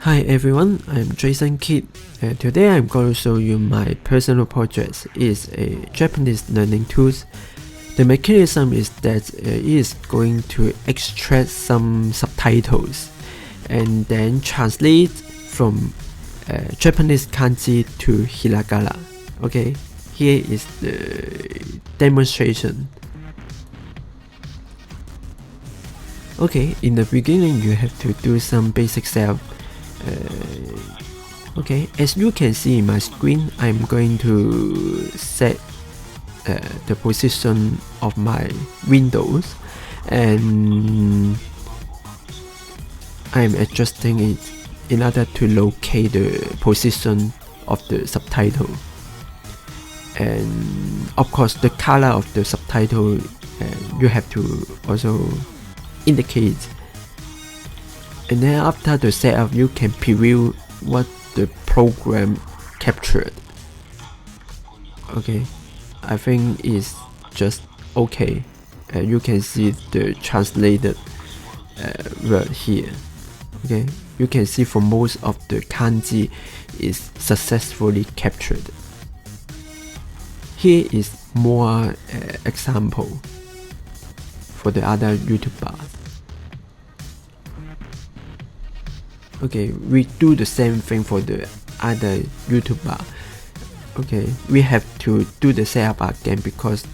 Hi everyone, I'm Jason Kid. Today I'm going to show you my personal project. It's a Japanese learning tool. The mechanism is that it is going to extract some subtitles and then translate from Japanese Kanji to Hiragana. Okay, here is the demonstration. Okay, in the beginning you have to do some basic setup. Okay, as you can see in my screen, I'm going to set the position of my windows and I'm adjusting it in order to locate the position of the subtitle. And of course the color of the subtitle you have to also indicate. And then after the setup, you can preview what the program captured. Okay, I think it's just okay. You can see the translated word here. Okay, you can see for most of the kanji is successfully captured. Here is more example for the other YouTube bars. Okay, we do the same thing for the other YouTuber. Okay, we have to do the setup again because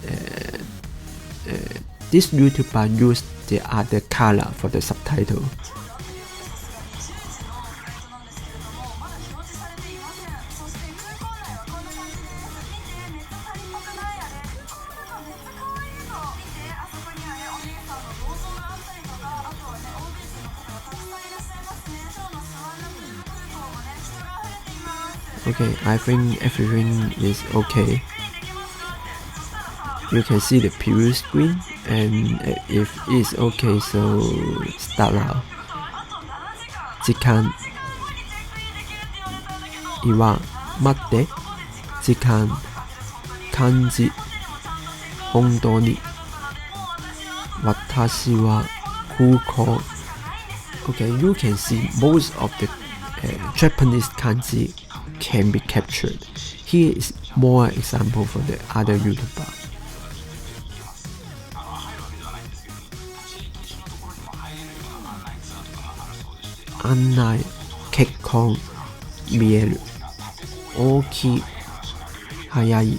this YouTuber used the other color for the subtitle. Okay, I think everything is okay. You can see the preview screen, and if it's okay, so start now. 時間今待って時間漢字本当に私は空港 Okay, you can see most of the Japanese kanji can be captured. Here is more example for the other YouTuber. Annai, 結婚見える大きい早い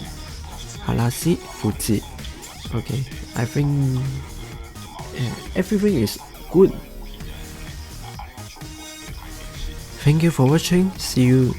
話富士 Okay, I think everything is good. Thank you for watching. See you